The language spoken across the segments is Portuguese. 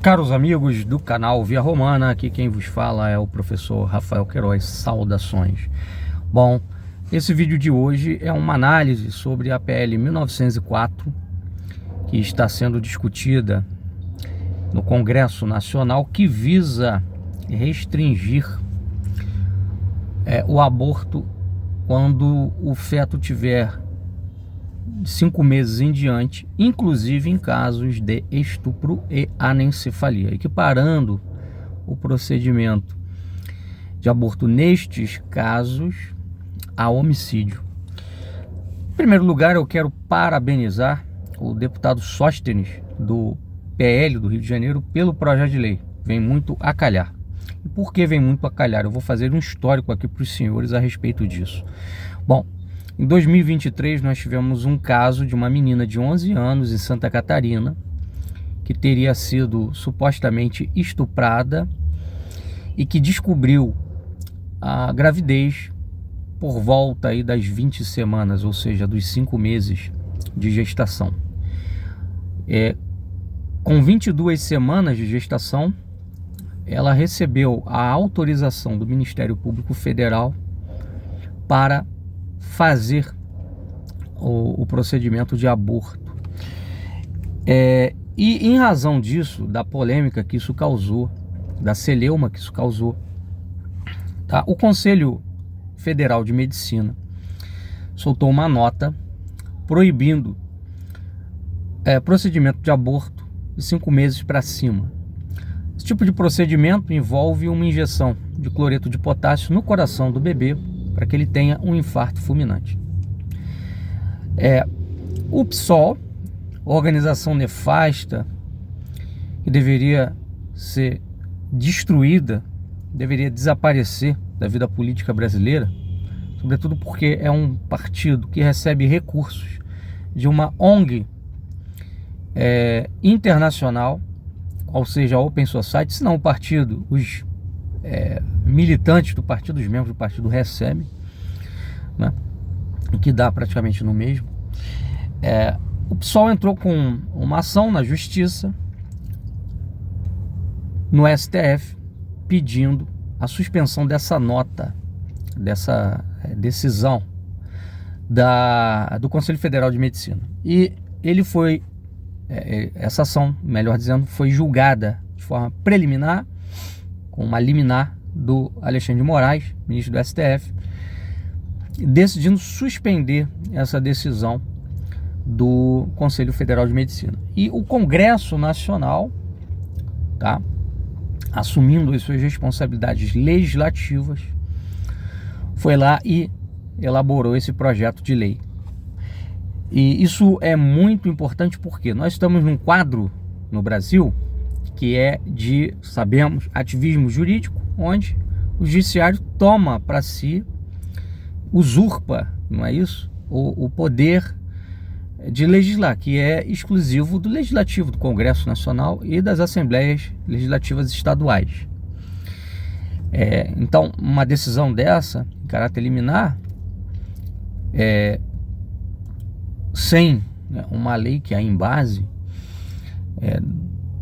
Caros amigos do canal Via Romana, aqui quem vos fala é o professor Rafael Queiroz. Saudações. Bom, esse vídeo de hoje é uma análise sobre a PL 1904, que está sendo discutida no Congresso Nacional, que visa restringir o aborto quando o feto tiver 5 meses em diante, inclusive em casos de estupro e anencefalia, equiparando o procedimento de aborto nestes casos a homicídio. Em primeiro lugar, eu quero parabenizar o deputado Sóstenes, do PL do Rio de Janeiro, pelo projeto de lei. Vem muito a calhar. E por que vem muito a calhar? Eu vou fazer um histórico aqui para os senhores a respeito disso. Bom, em 2023 nós tivemos um caso de uma menina de 11 anos em Santa Catarina que teria sido supostamente estuprada e que descobriu a gravidez por volta aí das 20 semanas, ou seja, dos 5 meses de gestação. Com 22 semanas de gestação, ela recebeu a autorização do Ministério Público Federal para fazer o procedimento de aborto. E em razão disso, da polêmica que isso causou, da celeuma que isso causou, tá? O Conselho Federal de Medicina soltou uma nota proibindo procedimento de aborto de 5 meses para cima. Esse tipo de procedimento envolve uma injeção de cloreto de potássio no coração do bebê para que ele tenha um infarto fulminante. O PSOL, organização nefasta que deveria ser destruída, deveria desaparecer da vida política brasileira, sobretudo porque é um partido que recebe recursos de uma ONG internacional, ou seja, a Open Society, senão o partido, os militantes do partido, os membros do partido recebem, né, que dá praticamente no mesmo. O PSOL entrou com uma ação na justiça, no STF, pedindo a suspensão dessa nota, dessa decisão do Conselho Federal de Medicina. E ele foi, essa ação, melhor dizendo, foi julgada de forma preliminar, com uma liminar do Alexandre de Moraes, ministro do STF, decidindo suspender essa decisão do Conselho Federal de Medicina. E o Congresso Nacional, tá, assumindo as suas responsabilidades legislativas, foi lá e elaborou esse projeto de lei. E isso é muito importante porque nós estamos num quadro no Brasil que é de, sabemos, ativismo jurídico, onde o judiciário toma para si, usurpa, não é isso? O poder de legislar, que é exclusivo do Legislativo, do Congresso Nacional e das Assembleias Legislativas Estaduais. Então, uma decisão dessa, em caráter liminar, sem uma lei que há em base,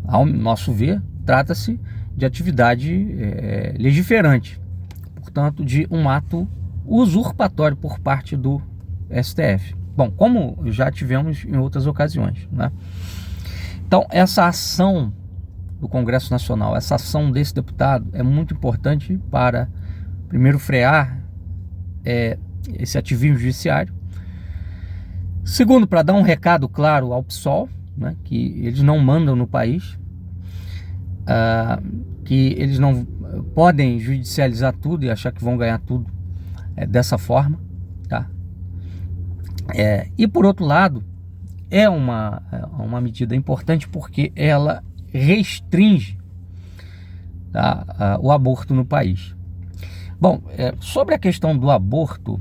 ao nosso ver, trata-se de atividade legiferante, portanto, de um ato usurpatório por parte do STF. Bom, como já tivemos em outras ocasiões, né? Então, essa ação do Congresso Nacional, essa ação desse deputado é muito importante para, primeiro, frear esse ativismo judiciário. Segundo, para dar um recado claro ao PSOL, né, que eles não mandam no país, que eles não podem judicializar tudo e achar que vão ganhar tudo dessa forma, tá? E por outro lado, é uma medida importante porque ela restringe, tá, o aborto no país. Bom, sobre a questão do aborto,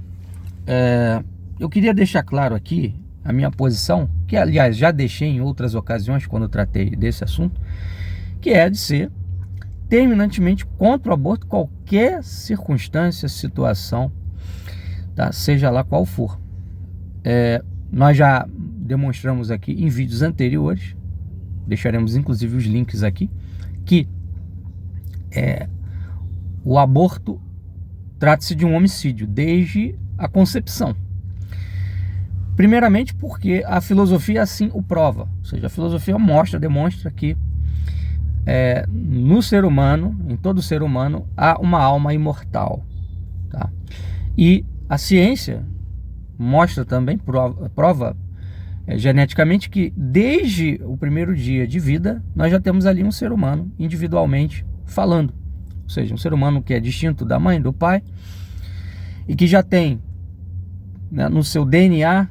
eu queria deixar claro aqui a minha posição, que aliás já deixei em outras ocasiões quando eu tratei desse assunto, que é de ser terminantemente contra o aborto, qualquer circunstância, situação, tá, seja lá qual for. Nós já demonstramos aqui em vídeos anteriores, deixaremos inclusive os links aqui, que o aborto trata-se de um homicídio desde a concepção. Primeiramente porque a filosofia assim o prova, ou seja, a filosofia demonstra que no ser humano, em todo ser humano, há uma alma imortal, tá? E a ciência mostra também, prova geneticamente, que desde o primeiro dia de vida nós já temos ali um ser humano individualmente falando, ou seja, um ser humano que é distinto da mãe, do pai, e que já tem, né, no seu DNA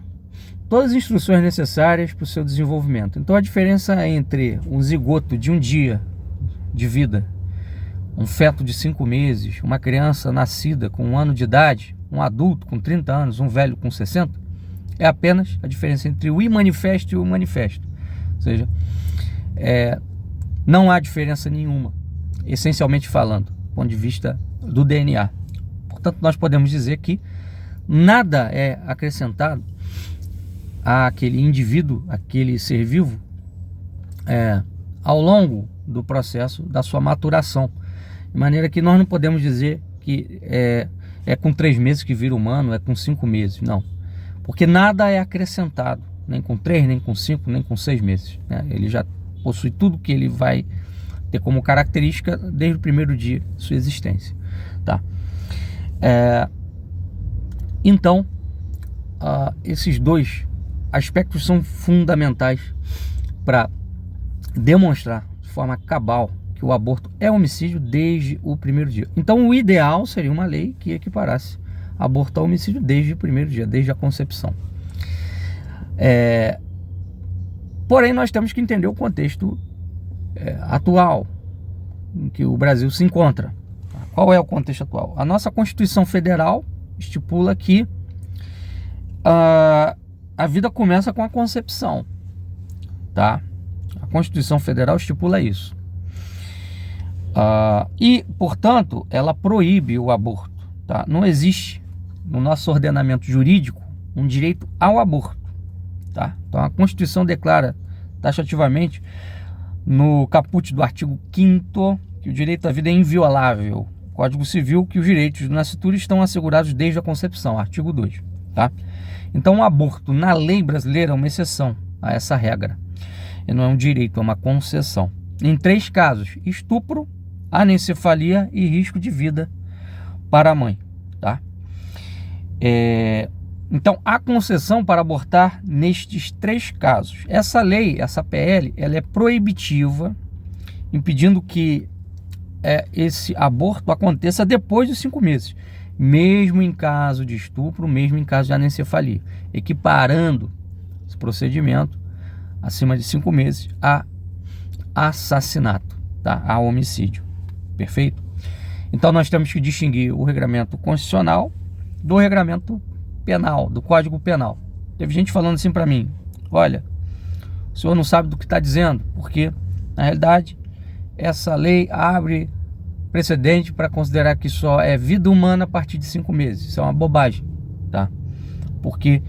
todas as instruções necessárias para o seu desenvolvimento. Então a diferença entre um zigoto de um dia de vida, um feto de 5 meses, uma criança nascida com 1 ano de idade, um adulto com 30 anos, um velho com 60, é apenas a diferença entre o imanifesto e o manifesto. Ou seja, não há diferença nenhuma, essencialmente falando, do ponto de vista do DNA. Portanto, nós podemos dizer que nada é acrescentado àquele indivíduo, aquele ser vivo, ao longo do processo da sua maturação. De maneira que nós não podemos dizer que é com 3 meses que vira humano, é com 5 meses, não. Porque nada é acrescentado, nem com 3, nem com 5, nem com 6 meses, né? Ele já possui tudo que ele vai ter como característica desde o primeiro dia de sua existência, tá? Então, esses dois aspectos são fundamentais para demonstrar de forma cabal que o aborto é homicídio desde o primeiro dia. Então, o ideal seria uma lei que equiparasse aborto ao homicídio desde o primeiro dia, desde a concepção. Porém, nós temos que entender o contexto atual em que o Brasil se encontra. Qual é o contexto atual? A nossa Constituição Federal estipula que a vida começa com a concepção, tá? A Constituição Federal estipula isso. E, portanto, ela proíbe o aborto, tá? Não existe no nosso ordenamento jurídico um direito ao aborto, tá? Então a Constituição declara taxativamente no caput do artigo 5º que o direito à vida é inviolável. Código Civil, que os direitos do nascituro estão assegurados desde a concepção, artigo 2, tá? Então o aborto na lei brasileira é uma exceção a essa regra. E não é um direito, é uma concessão. Em 3 casos: estupro, anencefalia e risco de vida para a mãe, tá? Então, há concessão para abortar nestes 3 casos. Essa lei, essa PL, ela é proibitiva, impedindo que esse aborto aconteça depois dos 5 meses, mesmo em caso de estupro, mesmo em caso de anencefalia, equiparando esse procedimento acima de 5 meses a assassinato, tá? A homicídio. Perfeito? Então nós temos que distinguir o regramento constitucional do regramento penal, do Código Penal. Teve gente falando assim para mim: olha, o senhor não sabe do que está dizendo, porque na realidade essa lei abre precedente para considerar que só é vida humana a partir de 5 meses. Isso é uma bobagem, tá? Porque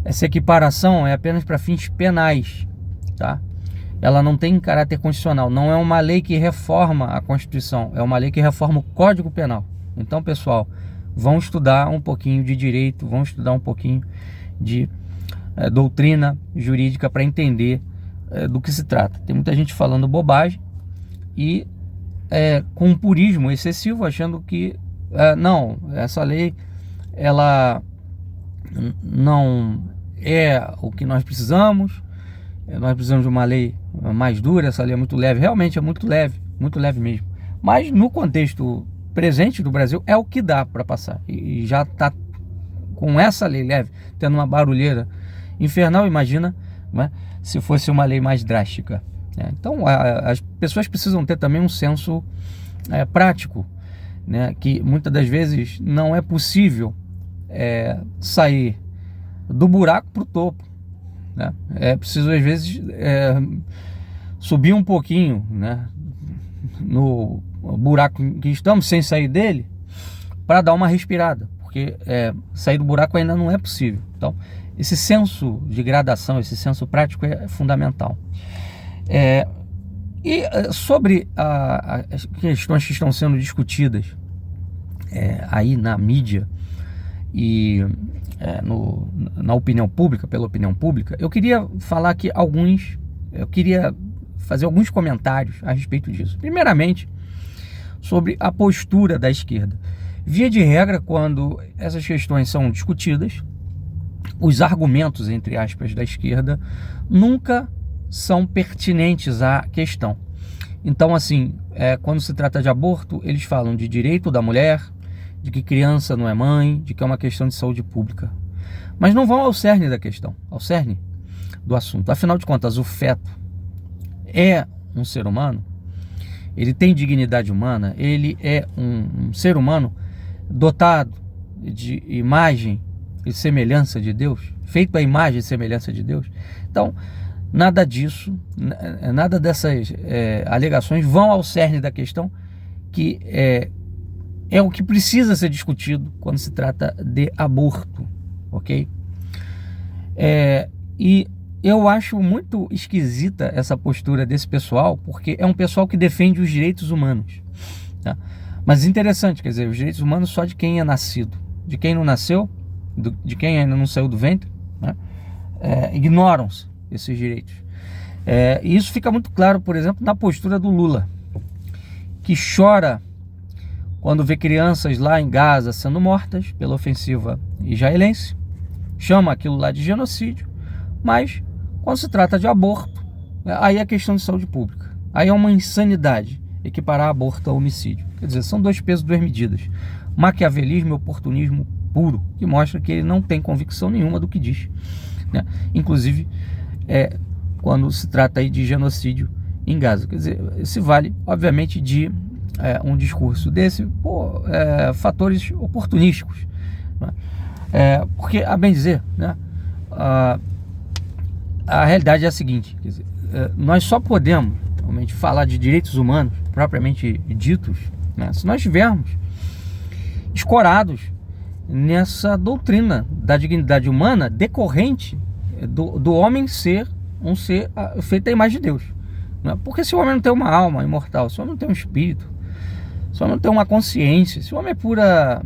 essa equiparação é apenas para fins penais, tá? Ela não tem caráter constitucional, não é uma lei que reforma a Constituição, é uma lei que reforma o Código Penal. Então, pessoal, vão estudar um pouquinho de direito, vão estudar um pouquinho de doutrina jurídica para entender do que se trata. Tem muita gente falando bobagem e com um purismo excessivo, achando que não, essa lei ela não é o que nós precisamos. Nós precisamos de uma lei mais dura, essa lei é muito leve. Realmente é muito leve mesmo. Mas no contexto presente do Brasil é o que dá para passar. E já está com essa lei leve, tendo uma barulheira infernal, imagina, né, se fosse uma lei mais drástica. Então as pessoas precisam ter também um senso prático, né, que muitas das vezes não é possível sair do buraco para o topo, né? É preciso às vezes subir um pouquinho, né, no buraco em que estamos, sem sair dele, para dar uma respirada, porque sair do buraco ainda não é possível. Então esse senso de gradação, esse senso prático é fundamental. E sobre as questões que estão sendo discutidas aí na mídia e na opinião pública, pela opinião pública, eu queria falar aqui eu queria fazer alguns comentários a respeito disso. Primeiramente, sobre a postura da esquerda. Via de regra, quando essas questões são discutidas, os argumentos, entre aspas, da esquerda nunca são pertinentes à questão. Então, assim, quando se trata de aborto, eles falam de direito da mulher, de que criança não é mãe, de que é uma questão de saúde pública. Mas não vão ao cerne da questão, ao cerne do assunto. Afinal de contas, o feto é um ser humano, ele tem dignidade humana, ele é um ser humano dotado de imagem e semelhança de Deus, feito à imagem e semelhança de Deus. Então, nada disso, nada dessas alegações vão ao cerne da questão, que é o que precisa ser discutido quando se trata de aborto, ok? E eu acho muito esquisita essa postura desse pessoal, porque é um pessoal que defende os direitos humanos, tá? Mas interessante, quer dizer, os direitos humanos só de quem é nascido, de quem não nasceu, de quem ainda não saiu do ventre, né? Ignoram-se esses direitos. E isso fica muito claro, por exemplo, na postura do Lula, que chora quando vê crianças lá em Gaza sendo mortas pela ofensiva israelense, chama aquilo lá de genocídio, mas quando se trata de aborto, aí é questão de saúde pública. Aí é uma insanidade equiparar aborto a homicídio. Quer dizer, são dois pesos, duas medidas. Maquiavelismo e oportunismo puro, que mostra que ele não tem convicção nenhuma do que diz, né? Inclusive, quando se trata aí de genocídio em Gaza. Quer dizer, se vale, obviamente, de um discurso desse por fatores oportunísticos, né? Porque, a bem dizer, né, a realidade é a seguinte, quer dizer, nós só podemos realmente falar de direitos humanos propriamente ditos, né, se nós estivermos escorados nessa doutrina da dignidade humana decorrente do homem ser um ser feito à imagem de Deus, né? Porque se o homem não tem uma alma imortal, se o homem não tem um espírito, se o homem não tem uma consciência, se o homem é pura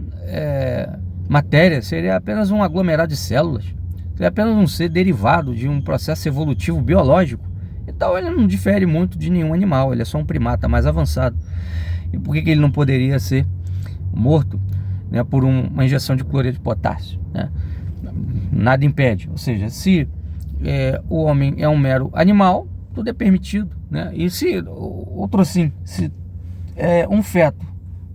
matéria, seria apenas um aglomerado de células, seria apenas um ser derivado de um processo evolutivo biológico. Então ele não difere muito de nenhum animal, ele é só um primata mais avançado. E por que ele não poderia ser morto, né, por uma injeção de cloreto de potássio, né? Nada impede. Ou seja, se o homem é um mero animal, tudo é permitido, né? E se outro assim, se um feto,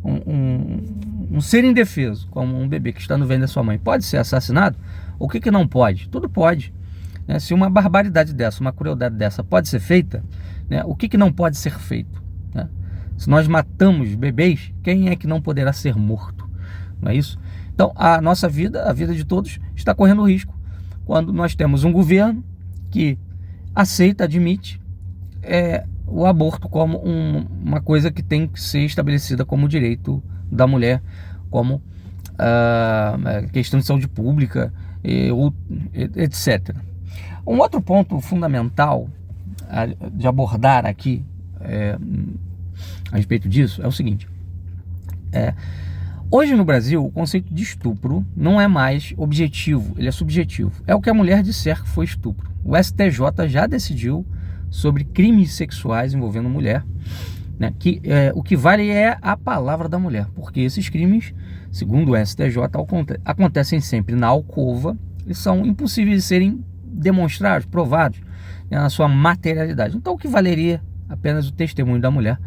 um ser indefeso, como um bebê que está no ventre da sua mãe, pode ser assassinado, o que não pode? Tudo pode, né? Se uma barbaridade dessa, uma crueldade dessa pode ser feita, né, o que não pode ser feito, né? Se nós matamos bebês, quem é que não poderá ser morto? Não é isso? Então, a nossa vida, a vida de todos, está correndo risco quando nós temos um governo que aceita, admite o aborto como uma coisa que tem que ser estabelecida como direito da mulher, como questão de saúde pública, etc. Um outro ponto fundamental de abordar aqui a respeito disso é o seguinte: hoje no Brasil o conceito de estupro não é mais objetivo, ele é subjetivo. É o que a mulher disser que foi estupro. O STJ já decidiu sobre crimes sexuais envolvendo mulher, né, que o que vale é a palavra da mulher, porque esses crimes, segundo o STJ, acontecem sempre na alcova e são impossíveis de serem demonstrados, provados, né, na sua materialidade. Então o que valeria apenas o testemunho da mulher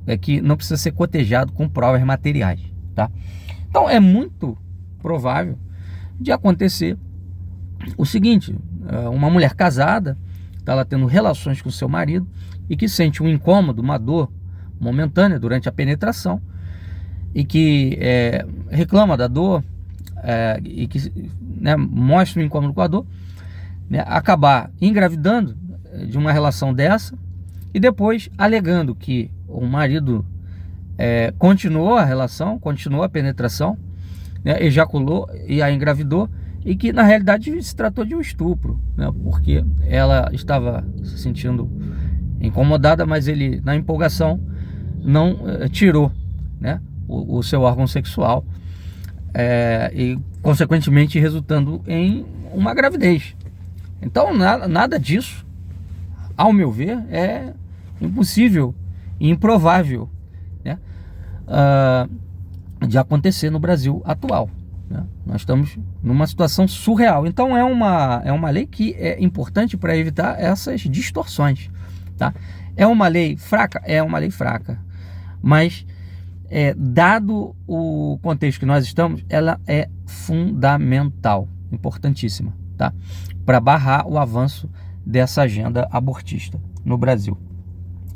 é que não precisa ser cotejado com provas materiais, tá? Então é muito provável de acontecer o seguinte: uma mulher casada está lá tendo relações com seu marido e que sente um incômodo, uma dor momentânea durante a penetração e que reclama da dor e que, né, mostra um incômodo com a dor, né, acabar engravidando de uma relação dessa e depois alegando que o marido continuou a relação, continuou a penetração, né, ejaculou e a engravidou, e que na realidade se tratou de um estupro, né, porque ela estava se sentindo incomodada, mas ele, na empolgação, não tirou, né, o seu órgão sexual, e consequentemente resultando em uma gravidez. Então nada disso, ao meu ver, é impossível e improvável, né, de acontecer no Brasil atual, né? Nós estamos numa situação surreal. Então é uma lei que é importante para evitar essas distorções, tá? É uma lei fraca? É uma lei fraca, mas dado o contexto que nós estamos, ela é fundamental, importantíssima, tá? Para barrar o avanço dessa agenda abortista no Brasil.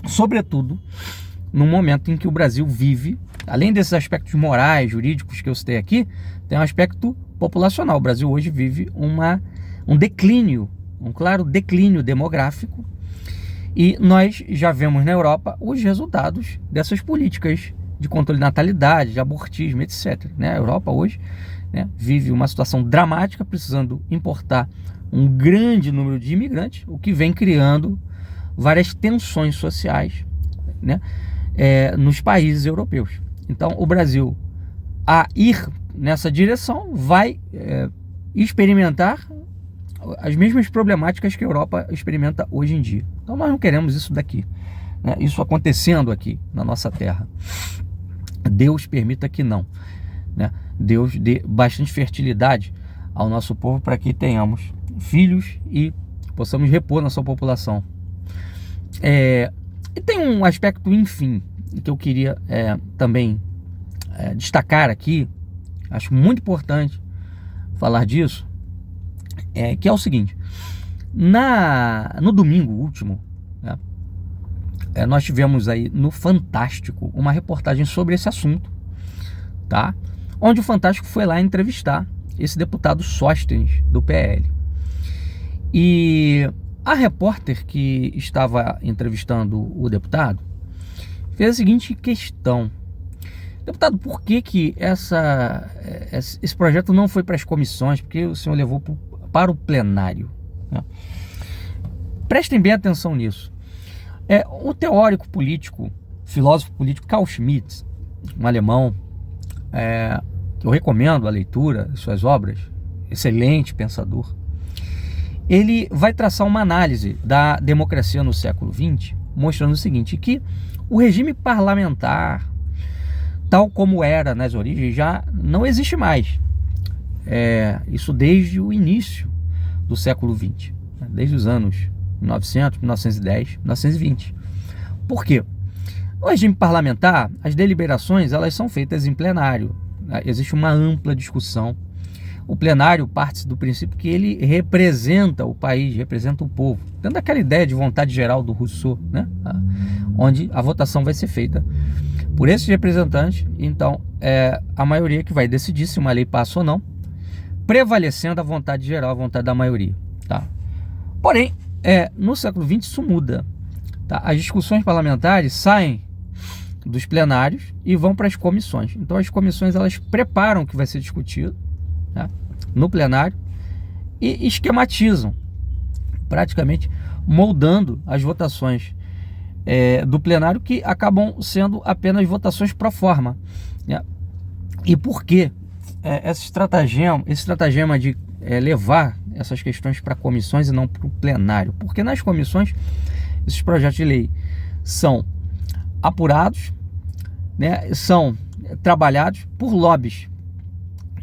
Sobretudo no momento em que o Brasil vive, além desses aspectos morais, jurídicos que eu citei aqui, tem um aspecto populacional. O Brasil hoje vive um declínio, um claro declínio demográfico, e nós já vemos na Europa os resultados dessas políticas de controle de natalidade, de abortismo, etc, né? A Europa hoje, né, vive uma situação dramática, precisando importar um grande número de imigrantes, o que vem criando várias tensões sociais, né, nos países europeus. Então o Brasil, a ir nessa direção, vai experimentar as mesmas problemáticas que a Europa experimenta hoje em dia. Então nós não queremos isso daqui, né, isso acontecendo aqui na nossa terra. Deus permita que não, né? Deus dê bastante fertilidade ao nosso povo para que tenhamos filhos e possamos repor nossa população. E tem um aspecto, enfim, que eu queria também destacar aqui, acho muito importante falar disso, que é o seguinte: no domingo último, né, nós tivemos aí no Fantástico uma reportagem sobre esse assunto, tá? Onde o Fantástico foi lá entrevistar esse deputado Sóstenes, do PL. E a repórter que estava entrevistando o deputado fez a seguinte questão: deputado, por que esse projeto não foi para as comissões? Porque o senhor levou para o plenário, né? Prestem bem atenção nisso. O teórico político, filósofo político Carl Schmitt, um alemão, que eu recomendo a leitura de suas obras, excelente pensador, ele vai traçar uma análise da democracia no século XX, mostrando o seguinte: que o regime parlamentar, tal como era nas origens, já não existe mais. Isso desde o início do século XX, desde os anos 1900, 1910, 1920. Por quê? No regime parlamentar, as deliberações elas são feitas em plenário. Existe uma ampla discussão. O plenário parte do princípio que ele representa o país, representa o povo, dando aquela ideia de vontade geral do Rousseau, né? Onde a votação vai ser feita por esses representantes. Então, a maioria que vai decidir se uma lei passa ou não, prevalecendo a vontade geral, a vontade da maioria, tá? Porém, no século XX isso muda, tá? As discussões parlamentares saem dos plenários e vão para as comissões. Então as comissões elas preparam o que vai ser discutido, né, no plenário, e esquematizam, praticamente moldando as votações do plenário, que acabam sendo apenas votações pro forma, né? E por que esse estratagema de levar essas questões para comissões e não para o plenário? Porque nas comissões esses projetos de lei são apurados, né, são trabalhados por lobbies,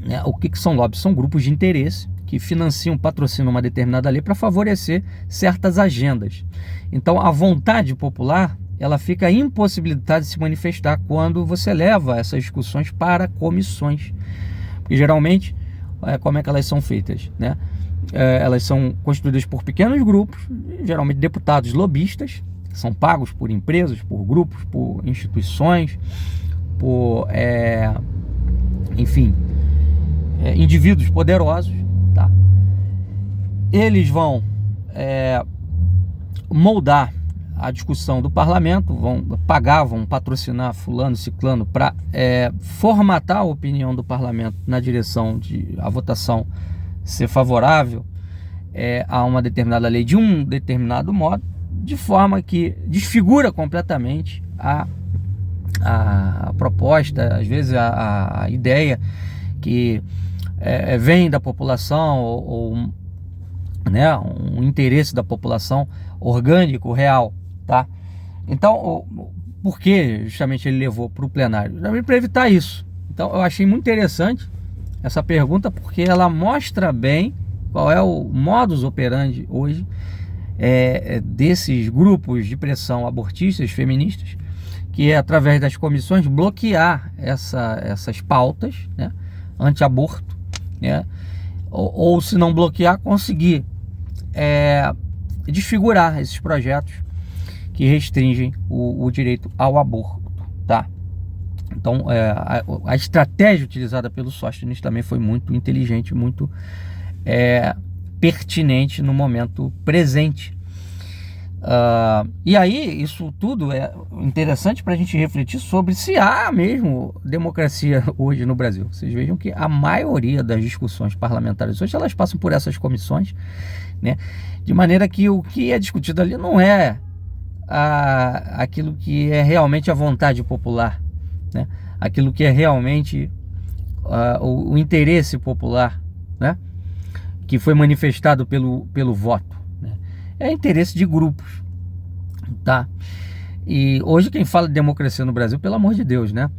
né? O que são lobbies? São grupos de interesse que financiam, patrocinam uma determinada lei para favorecer certas agendas. Então a vontade popular ela fica impossibilitada de se manifestar quando você leva essas discussões para comissões. Porque geralmente, como é que elas são feitas, né? Elas são constituídas por pequenos grupos, geralmente deputados lobistas, que são pagos por empresas, por grupos, por instituições, por, enfim, indivíduos poderosos, tá? Eles vão moldar a discussão do parlamento, vão patrocinar fulano, ciclano para formatar a opinião do parlamento na direção de a votação ser favorável a uma determinada lei de um determinado modo, de forma que desfigura completamente a proposta, às vezes a ideia que vem da população, ou né, um interesse da população orgânico, real, tá? Então, por que justamente ele levou para o plenário? Para evitar isso. Então, eu achei muito interessante essa pergunta, porque ela mostra bem qual é o modus operandi hoje desses grupos de pressão abortistas, feministas, que é através das comissões bloquear essas pautas, né, anti-aborto, né, ou se não bloquear, conseguir desfigurar esses projetos que restringem o direito ao aborto, tá? Então, a estratégia utilizada pelo Sóstenes também foi muito inteligente, muito pertinente no momento presente. E aí, isso tudo é interessante para a gente refletir sobre se há mesmo democracia hoje no Brasil. Vocês vejam que a maioria das discussões parlamentares hoje, elas passam por essas comissões, né? De maneira que o que é discutido ali não é aquilo que é realmente a vontade popular, né? Aquilo que é realmente o interesse popular, né? Que foi manifestado pelo voto, né? É interesse de grupos, tá? E hoje quem fala de democracia no Brasil, pelo amor de Deus, né?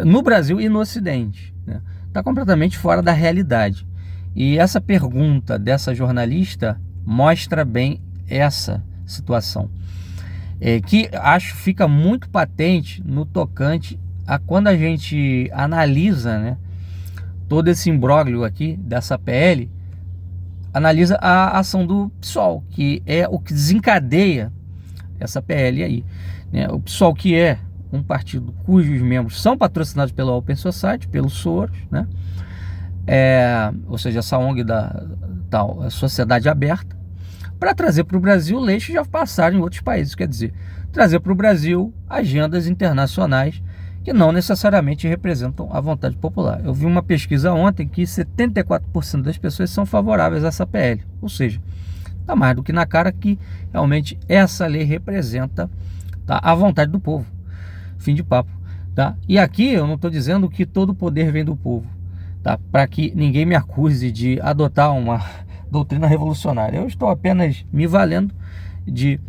No Brasil e no Ocidente, né? Tá completamente fora da realidade. E essa pergunta dessa jornalista mostra bem essa situação, que acho fica muito patente no tocante a quando a gente analisa, né, todo esse imbróglio aqui dessa PL, analisa a ação do PSOL, que é o que desencadeia essa PL aí, né? O PSOL, que é um partido cujos membros são patrocinados pela Open Society, pelo Soros, né? Ou seja, essa ONG da tal Sociedade Aberta, para trazer para o Brasil leis que já passaram em outros países, quer dizer, trazer para o Brasil agendas internacionais que não necessariamente representam a vontade popular. Eu vi uma pesquisa ontem que 74% das pessoas são favoráveis a essa PL, ou seja, está mais do que na cara que realmente essa lei representa, tá, a vontade do povo. Fim de papo, tá? E aqui eu não estou dizendo que todo o poder vem do povo, tá? Para que ninguém me acuse de adotar uma doutrina revolucionária. Eu estou apenas me valendo de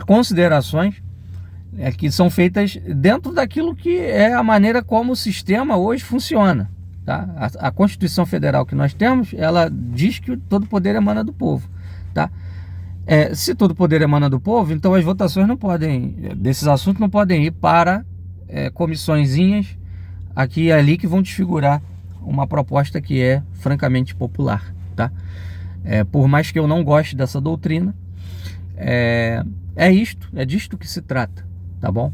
considerações que são feitas dentro daquilo que é a maneira como o sistema hoje funciona, tá? A Constituição Federal que nós temos, ela diz que todo poder emana do povo, tá? Se todo poder emana do povo, então as votações não podem, desses assuntos não podem ir para comissõezinhas aqui e ali que vão desfigurar uma proposta que é francamente popular, tá? Por mais que eu não goste dessa doutrina, é disto que se trata, tá bom?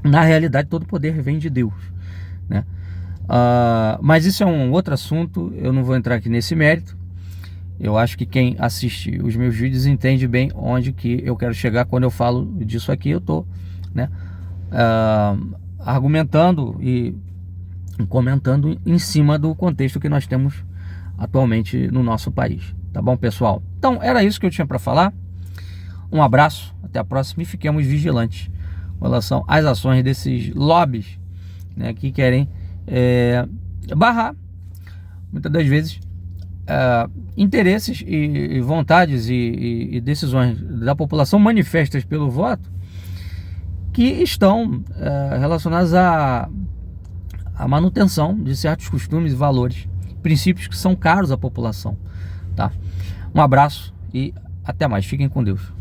Na realidade, todo poder vem de Deus, né? Mas isso é um outro assunto, eu não vou entrar aqui nesse mérito. Eu acho que quem assiste os meus vídeos entende bem onde que eu quero chegar quando eu falo disso aqui. Eu tô, né, argumentando e comentando em cima do contexto que nós temos atualmente no nosso país, tá bom, pessoal? Então era isso que eu tinha para falar. Um abraço, até a próxima, e fiquemos vigilantes com relação às ações desses lobbies, né, que querem barrar muitas das vezes interesses e vontades e decisões da população manifestas pelo voto, que estão relacionadas à manutenção de certos costumes e valores, princípios que são caros à população, tá? Um abraço e até mais. Fiquem com Deus.